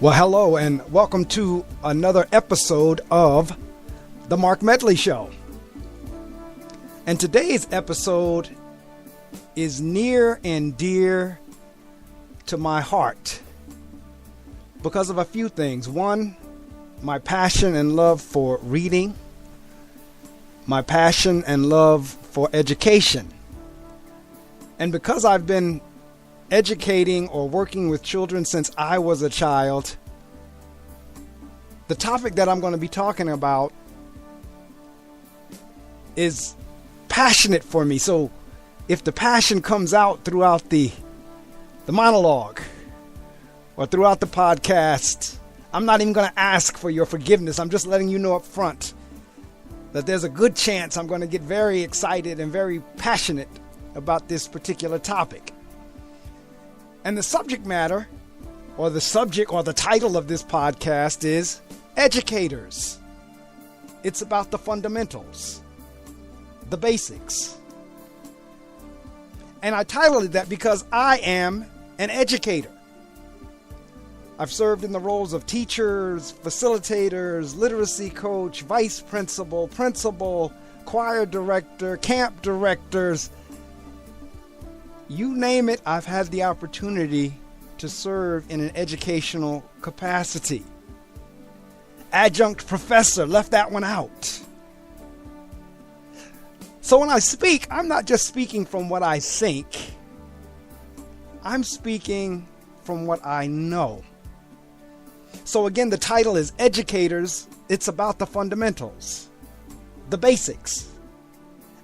Well, hello and welcome to another episode of The Mark Medley Show. And today's episode is near and dear to my heart because of a few things. One, my passion and love for reading, my passion and love for education. And because I've been educating or working with children since I was a child, the topic that I'm going to be talking about is passionate for me. So if the passion comes out throughout the monologue or throughout the podcast, I'm not even going to ask for your forgiveness. I'm just letting you know up front that there's a good chance I'm going to get very excited and very passionate about this particular topic. And the subject matter, or the subject, or the title of this podcast is Educators. It's about the fundamentals, the basics. And I titled it that because I am an educator. I've served in the roles of teachers, facilitators, literacy coach, vice principal, principal, choir director, camp directors. You name it, I've had the opportunity to serve in an educational capacity. Adjunct professor, left that one out. So when I speak, I'm not just speaking from what I think. I'm speaking from what I know. So again, the title is Educators. It's about the fundamentals, the basics.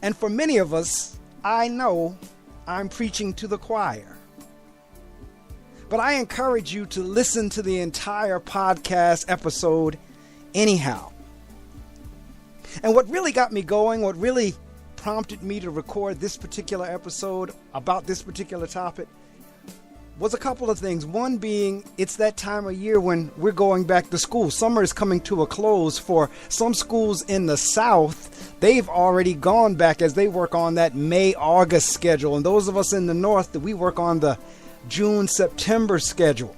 And for many of us, I know I'm preaching to the choir. But I encourage you to listen to the entire podcast episode anyhow. And what really got me going, what really prompted me to record this particular episode about this particular topic was a couple of things. One being, it's that time of year when we're going back to school. Summer is coming to a close for some schools in the South. They've already gone back as they work on that May-August schedule. And those of us in the North, that we work on the June-September schedule.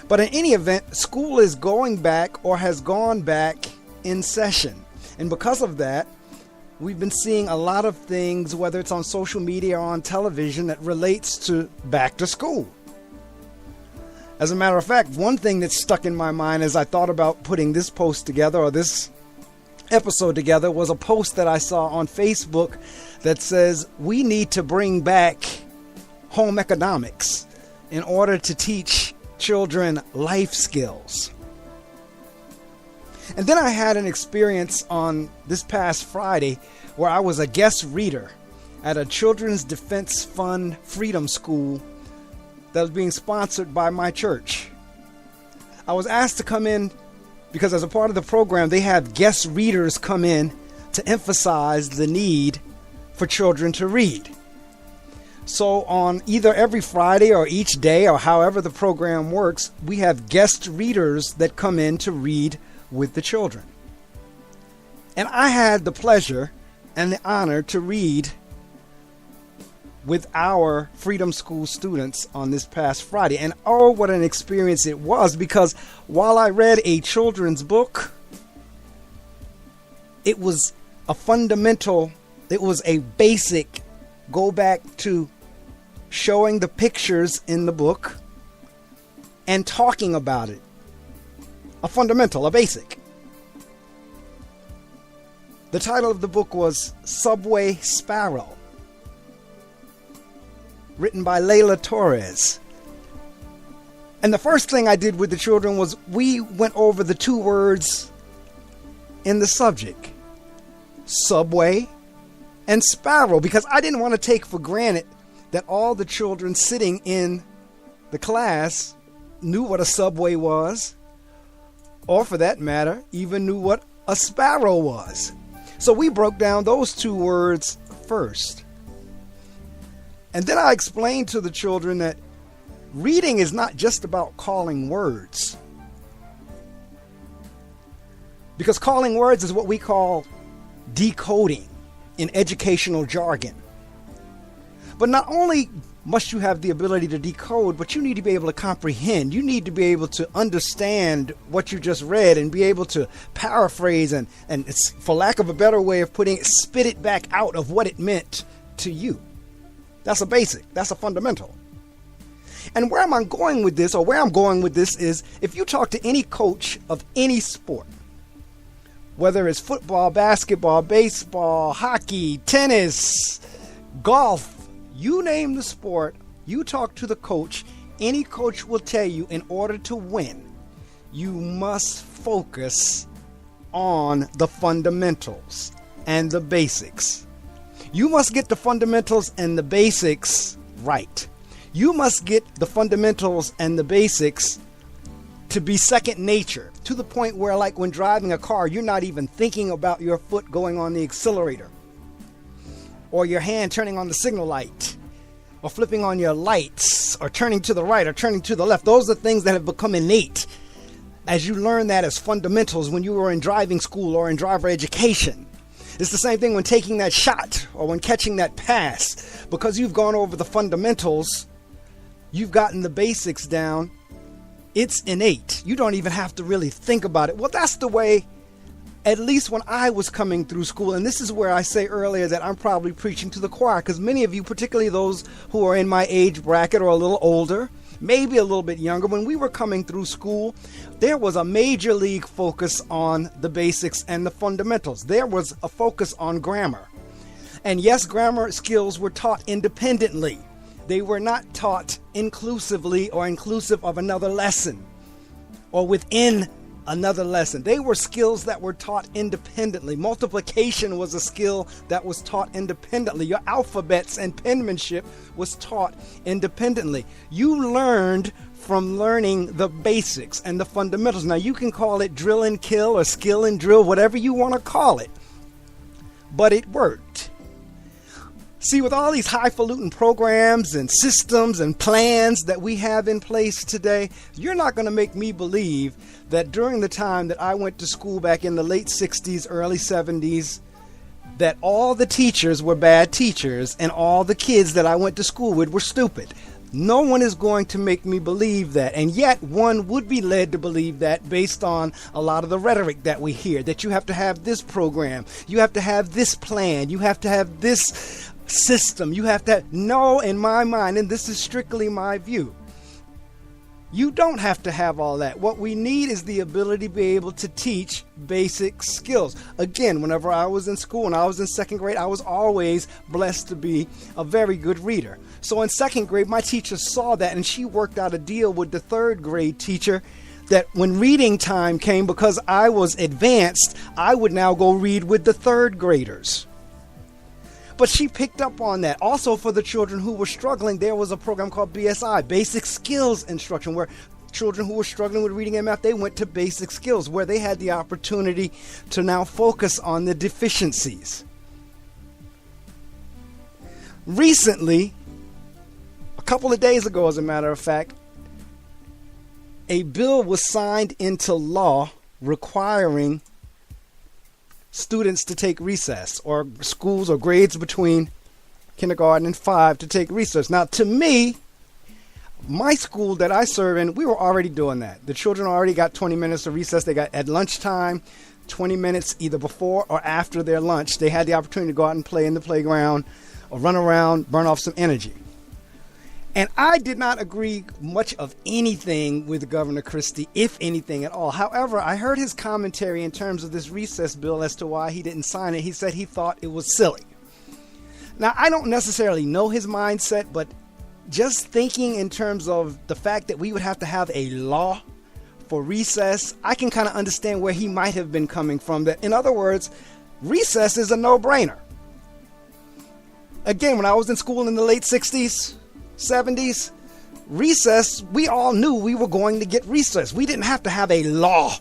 But in any event, school is going back or has gone back in session. And because of that, we've been seeing a lot of things, whether it's on social media or on television, that relates to back to school. As a matter of fact, one thing that stuck in my mind as I thought about putting this post together, or this episode together, was a post that I saw on Facebook that says we need to bring back home economics in order to teach children life skills. And then I had an experience on this past Friday where I was a guest reader at a Children's Defense Fund Freedom School that was being sponsored by my church. I was asked to come in because as a part of the program, they have guest readers come in to emphasize the need for children to read. So on either every Friday or each day, or however the program works, we have guest readers that come in to read with the children. And I had the pleasure and the honor to read with our Freedom School students on this past Friday. And oh, what an experience it was, because while I read a children's book, it was a fundamental, it was a basic go back to showing the pictures in the book and talking about it. A fundamental, a basic. The title of the book was Subway Sparrow, written by Layla Torres. And the first thing I did with the children was we went over the two words in the subject, subway and sparrow, because I didn't want to take for granted that all the children sitting in the class knew what a subway was, or for that matter, even knew what a sparrow was. So we broke down those two words first. And then I explained to the children that reading is not just about calling words. Because calling words is what we call decoding in educational jargon. But not only must you have the ability to decode, but you need to be able to comprehend. You need to be able to understand what you just read and be able to paraphrase and it's, for lack of a better way of putting it, spit it back out of what it meant to you. That's a basic. That's a fundamental. And where am I going with this, or where I'm going with this is, if you talk to any coach of any sport, whether it's football, basketball, baseball, hockey, tennis, golf, you name the sport, you talk to the coach, any coach will tell you in order to win, you must focus on the fundamentals and the basics. You must get the fundamentals and the basics right. You must get the fundamentals and the basics to be second nature, to the point where, like when driving a car, you're not even thinking about your foot going on the accelerator, or your hand turning on the signal light, or flipping on your lights, or turning to the right or turning to the left. Those are things that have become innate as you learn that as fundamentals when you were in driving school or in driver education. It's the same thing when taking that shot or when catching that pass. Because you've gone over the fundamentals, you've gotten the basics down, it's innate. You don't even have to really think about it. Well, that's the way, at least when I was coming through school, and this is where I say earlier that I'm probably preaching to the choir, because many of you, particularly those who are in my age bracket or a little older, maybe a little bit younger, when we were coming through school, there was a major league focus on the basics and the fundamentals. There was a focus on grammar. And yes, grammar skills were taught independently. They were not taught inclusively or inclusive of another lesson or within another lesson. They were skills that were taught independently. Multiplication was a skill that was taught independently. Your alphabets and penmanship was taught independently. You learned from learning the basics and the fundamentals. Now, you can call it drill and kill or skill and drill, whatever you want to call it, but it worked. See, with all these highfalutin programs and systems and plans that we have in place today, you're not going to make me believe that during the time that I went to school back in the late 60s, early 70s, that all the teachers were bad teachers and all the kids that I went to school with were stupid. No one is going to make me believe that. And yet one would be led to believe that based on a lot of the rhetoric that we hear, that you have to have this program, you have to have this plan, you have to have this system, you have to no, in my mind, and this is strictly my view, you don't have to have all that. What we need is the ability to be able to teach basic skills. Again, whenever I was in school and I was in second grade, I was always blessed to be a very good reader. So in second grade, my teacher saw that and she worked out a deal with the third grade teacher that when reading time came, because I was advanced, I would now go read with the third graders. But she picked up on that. Also, for the children who were struggling, there was a program called BSI, Basic Skills Instruction, where children who were struggling with reading and math, they went to Basic Skills, where they had the opportunity to now focus on the deficiencies. Recently, a couple of days ago, as a matter of fact, a bill was signed into law requiring students to take recess, or schools or grades between kindergarten and 5 to take recess. Now, to me, my school that I serve in, we were already doing that. The children already got 20 minutes of recess. They got at lunchtime, 20 minutes either before or after their lunch. They had the opportunity to go out and play in the playground or run around, burn off some energy. And I did not agree much of anything with Governor Christie, if anything at all. However, I heard his commentary in terms of this recess bill as to why he didn't sign it. He said he thought it was silly. Now, I don't necessarily know his mindset, but just thinking in terms of the fact that we would have to have a law for recess, I can kind of understand where he might have been coming from. That, in other words, recess is a no-brainer. Again, when I was in school in the late 60s, 70s, recess, we all knew we were going to get recess. We didn't have to have a law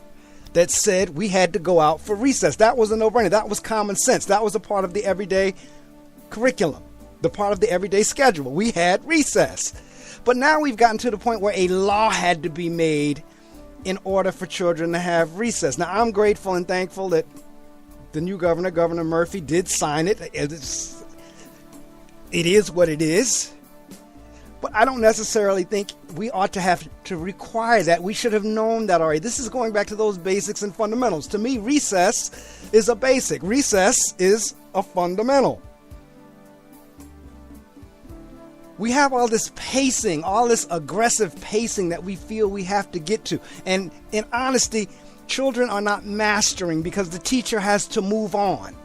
that said we had to go out for recess. That was a no-brainer. That was common sense. That was a part of the everyday curriculum, the part of the everyday schedule. We had recess. But now we've gotten to the point where a law had to be made in order for children to have recess. Now, I'm grateful and thankful that the new governor, Governor Murphy, did sign it. it is what it is. But I don't necessarily think we ought to have to require that. We should have known that already. This is going back to those basics and fundamentals. To me, recess is a basic. Recess is a fundamental. We have all this pacing, all this aggressive pacing that we feel we have to get to. And in honesty, children are not mastering because the teacher has to move on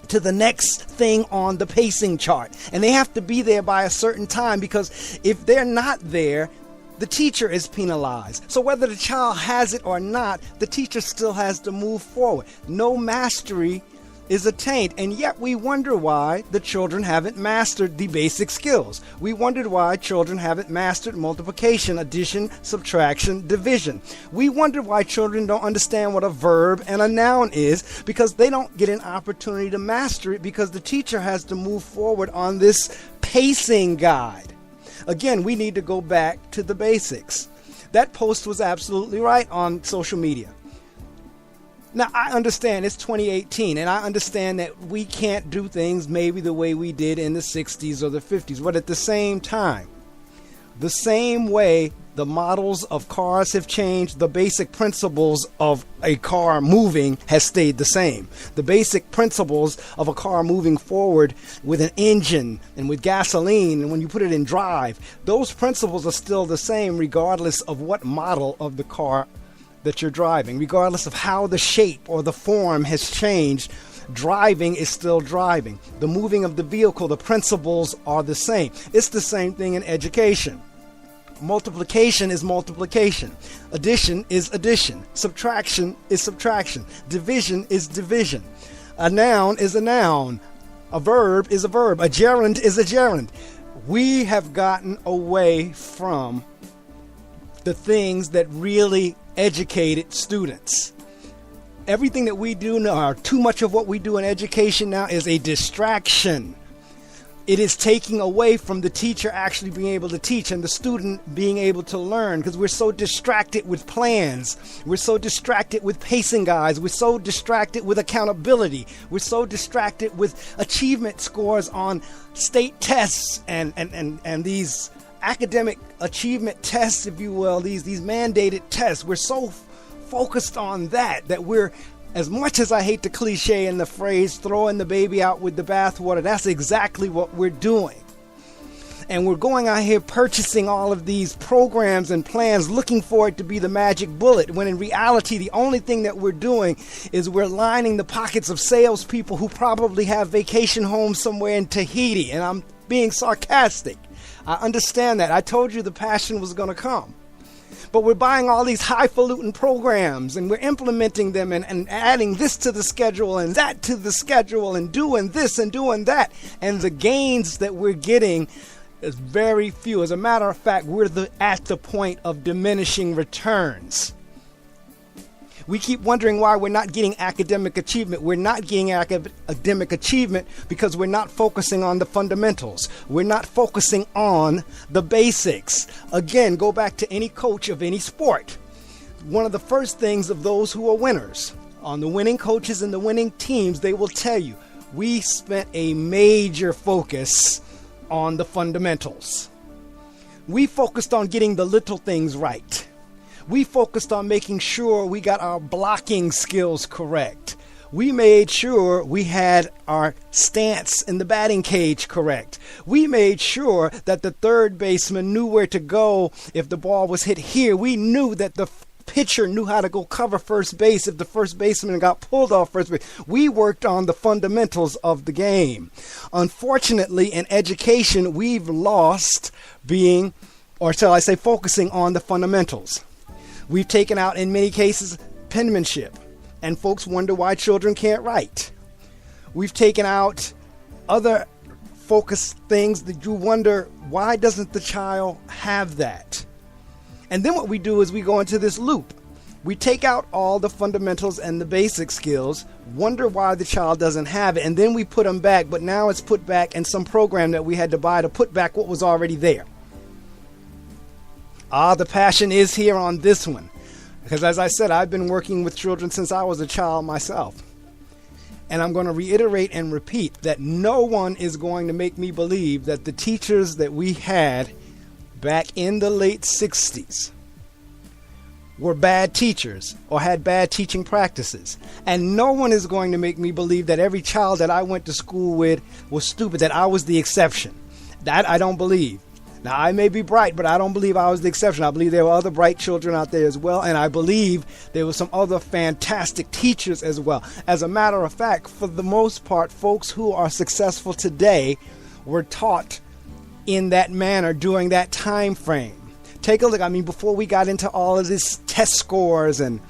to the next thing on the pacing chart. And they have to be there by a certain time, because if they're not there, the teacher is penalized. So whether the child has it or not, the teacher still has to move forward. No mastery is attained. And yet we wonder why the children haven't mastered the basic skills. We wondered why children haven't mastered multiplication, addition, subtraction, division. We wonder why children don't understand what a verb and a noun is, because they don't get an opportunity to master it, because the teacher has to move forward on this pacing guide. Again, we need to go back to the basics. That post was absolutely right on social media. Now, I understand it's 2018, and I understand that we can't do things maybe the way we did in the 60s or the 50s. But at the same time, the same way the models of cars have changed, the basic principles of a car moving has stayed the same. The basic principles of a car moving forward with an engine and with gasoline, and when you put it in drive, those principles are still the same regardless of what model of the car that you're driving. Regardless of how the shape or the form has changed, driving is still driving. The moving of the vehicle, the principles are the same. It's the same thing in education. Multiplication is multiplication. Addition is addition. Subtraction is subtraction. Division is division. A noun is a noun. A verb is a verb. A gerund is a gerund. We have gotten away from the things that really educated students. Everything that we do now, or too much of what we do in education now, is a distraction. It is taking away from the teacher actually being able to teach and the student being able to learn, because we're so distracted with plans. We're so distracted with pacing guides. We're so distracted with accountability. We're so distracted with achievement scores on state tests and these academic achievement tests, if you will, these mandated tests. We're so focused on that we're, as much as I hate the cliche and the phrase throwing the baby out with the bathwater, that's exactly what we're doing. And we're going out here purchasing all of these programs and plans, looking for it to be the magic bullet, when in reality the only thing that we're doing is we're lining the pockets of salespeople who probably have vacation homes somewhere in Tahiti. And I'm being sarcastic. I understand that. I told you the passion was going to come. But we're buying all these highfalutin programs, and we're implementing them and adding this to the schedule and that to the schedule and doing this and doing that. And the gains that we're getting is very few. As a matter of fact, we're at the point of diminishing returns. We keep wondering why we're not getting academic achievement. We're not getting academic achievement because we're not focusing on the fundamentals. We're not focusing on the basics. Again, go back to any coach of any sport. One of the first things of those who are winners, on the winning coaches and the winning teams, they will tell you, we spent a major focus on the fundamentals. We focused on getting the little things right. We focused on making sure we got our blocking skills correct. We made sure we had our stance in the batting cage correct. We made sure that the third baseman knew where to go if the ball was hit here. We knew that the pitcher knew how to go cover first base if the first baseman got pulled off first base. We worked on the fundamentals of the game. Unfortunately, in education, we've lost being, or shall I say, focusing on the fundamentals. We've taken out, in many cases, penmanship, and folks wonder why children can't write. We've taken out other focus things that you wonder, why doesn't the child have that? And then what we do is we go into this loop. We take out all the fundamentals and the basic skills, wonder why the child doesn't have it, and then we put them back, but now it's put back in some program that we had to buy to put back what was already there. The passion is here on this one. Because as I said, I've been working with children since I was a child myself. And I'm going to reiterate and repeat that no one is going to make me believe that the teachers that we had back in the late 60s were bad teachers or had bad teaching practices. And no one is going to make me believe that every child that I went to school with was stupid, that I was the exception. That I don't believe. Now, I may be bright, but I don't believe I was the exception. I believe there were other bright children out there as well, and I believe there were some other fantastic teachers as well. As a matter of fact, for the most part, folks who are successful today were taught in that manner during that time frame. Take a look. I mean, before we got into all of this test scores and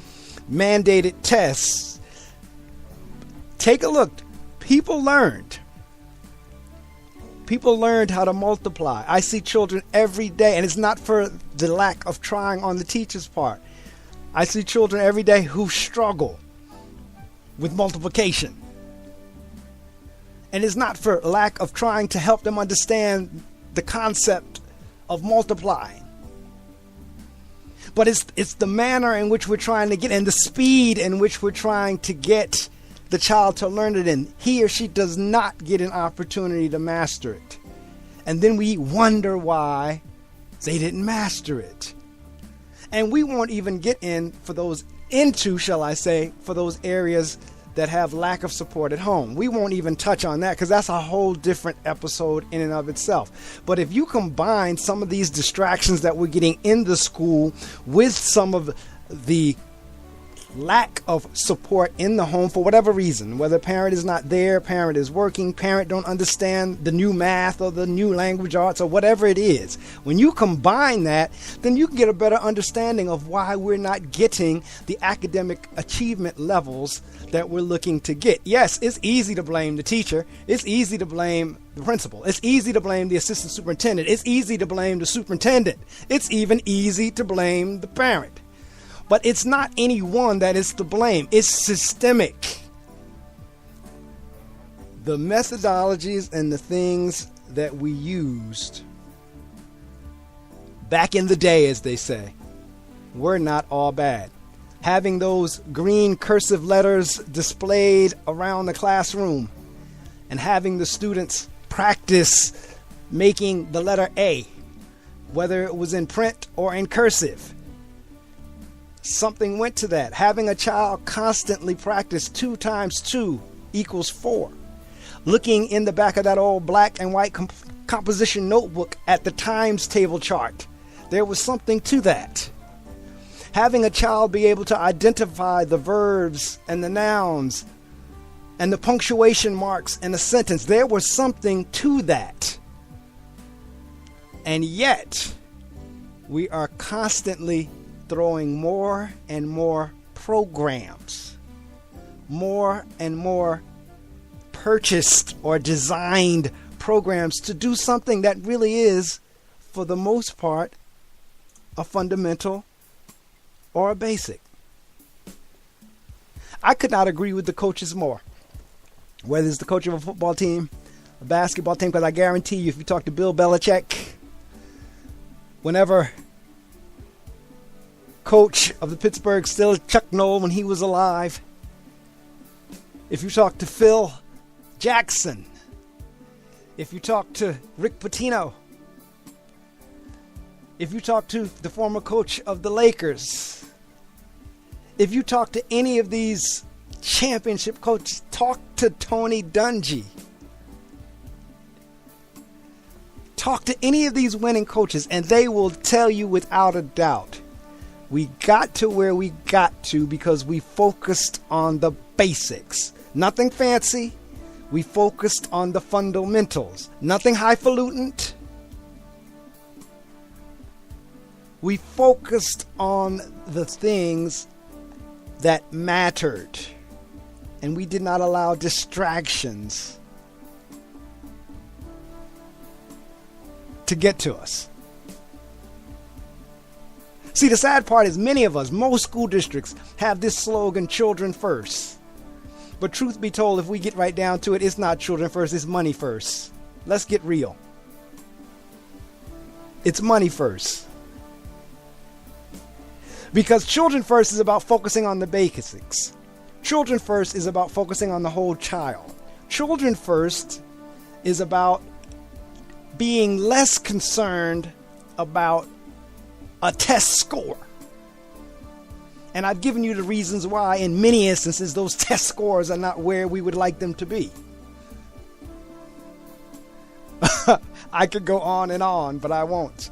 mandated tests, take a look. People learned. People learned how to multiply. I see children every day, and it's not for the lack of trying on the teacher's part. I see children every day who struggle with multiplication. And it's not for lack of trying to help them understand the concept of multiplying. But it's the manner in which we're trying to get, and the speed in which we're trying to get the child to learn it, and he or she does not get an opportunity to master it. And then we wonder why they didn't master it. And we won't even get for those areas that have lack of support at home. We won't even touch on that because that's a whole different episode in and of itself. But if you combine some of these distractions that we're getting in the school with some of the lack of support in the home for whatever reason, whether parent is not there, parent is working, parent don't understand the new math or the new language arts or whatever it is, when you combine that, then you can get a better understanding of why we're not getting the academic achievement levels that we're looking to get. Yes, it's easy to blame the teacher. It's easy to blame the principal. It's easy to blame the assistant superintendent. It's easy to blame the superintendent. It's even easy to blame the parent. But it's not any one that is to blame. It's systemic. The methodologies and the things that we used back in the day, as they say, were not all bad. Having those green cursive letters displayed around the classroom and having the students practice making the letter A, whether it was in print or in cursive. Something went to that. Having a child constantly practice 2 times 2 equals 4. Looking in the back of that old black and white composition notebook at the times table chart. There was something to that. Having a child be able to identify the verbs and the nouns and the punctuation marks in a sentence. There was something to that. And yet, we are constantly throwing more and more programs, more and more purchased or designed programs to do something that really is, for the most part, a fundamental or a basic. I could not agree with the coaches more. Whether it's the coach of a football team, a basketball team, because I guarantee you, if you talk to Bill Belichick, whenever coach of the Pittsburgh Steelers, Chuck Noll, when he was alive, if you talk to Phil Jackson, if you talk to Rick Pitino, if you talk to the former coach of the Lakers, if you talk to any of these championship coaches, talk to Tony Dungy, talk to any of these winning coaches, and they will tell you without a doubt, we got to where we got to because we focused on the basics. Nothing fancy. We focused on the fundamentals. Nothing highfalutin. We focused on the things that mattered. And we did not allow distractions to get to us. See, the sad part is many of us, most school districts, have this slogan, children first. But truth be told, if we get right down to it, it's not children first, it's money first. Let's get real. It's money first. Because children first is about focusing on the basics. Children First is about focusing on the whole child. Children First is about being less concerned about a test score. And I've given you the reasons why in many instances those test scores are not where we would like them to be. I could go on, but I won't.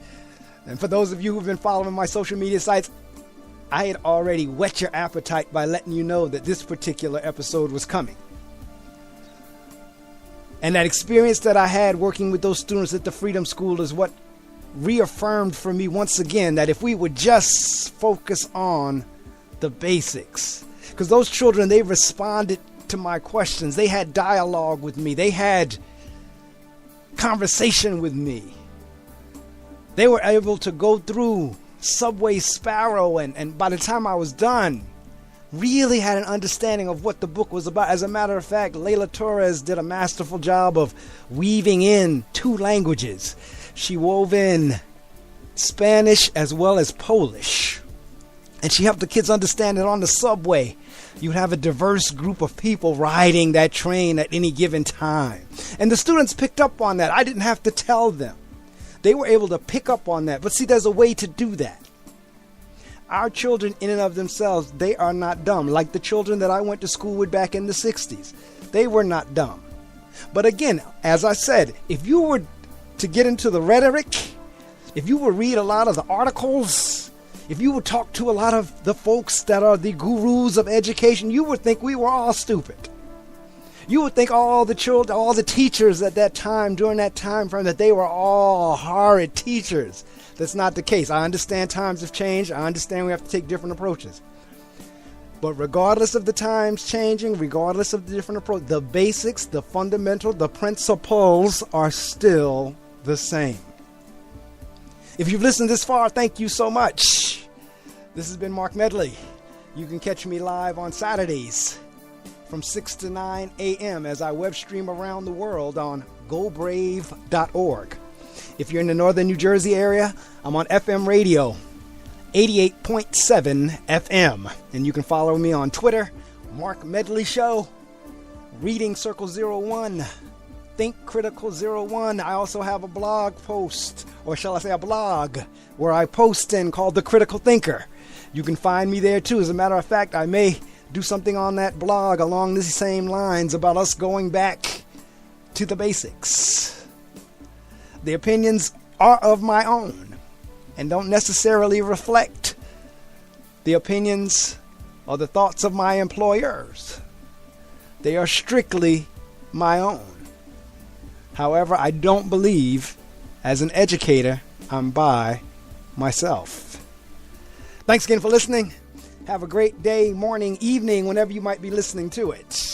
And for those of you who've been following my social media sites, I had already whet your appetite by letting you know that this particular episode was coming. And that experience that I had working with those students at the Freedom School is what reaffirmed for me once again that if we would just focus on the basics, because those children, they responded to my questions. They had dialogue with me. They had conversation with me. They were able to go through Subway Sparrow and by the time I was done, really had an understanding of what the book was about. As a matter of fact, Layla Torres did a masterful job of weaving in 2 languages. She wove in Spanish as well as Polish. And she helped the kids understand that on the subway, you'd have a diverse group of people riding that train at any given time. And the students picked up on that. I didn't have to tell them. They were able to pick up on that. But see, there's a way to do that. Our children in and of themselves, they are not dumb. Like the children that I went to school with back in the 60s. They were not dumb. But again, as I said, if you were to get into the rhetoric, if you would read a lot of the articles, if you would talk to a lot of the folks that are the gurus of education, you would think we were all stupid. You would think all the children, all the teachers at that time, during that time frame, that they were all horrid teachers. That's not the case. I understand times have changed. I understand we have to take different approaches. But regardless of the times changing, regardless of the different approach, the basics, the fundamental, the principles are still the same. If you've listened this far, thank you so much. This has been Mark Medley. You can catch me live on Saturdays from 6 to 9 a.m. as I web stream around the world on gobrave.org. If you're in the northern New Jersey area, I'm on FM radio, 88.7 FM. And you can follow me on Twitter, Mark Medley Show, Reading Circle 01, Think Critical 01. I also have a blog post, or shall I say a blog, where I post in called The Critical Thinker. You can find me there too. As a matter of fact, I may do something on that blog along these same lines about us going back to the basics. The opinions are of my own and don't necessarily reflect the opinions or the thoughts of my employers. They are strictly my own. However, I don't believe, as an educator, I'm by myself. Thanks again for listening. Have a great day, morning, evening, whenever you might be listening to it.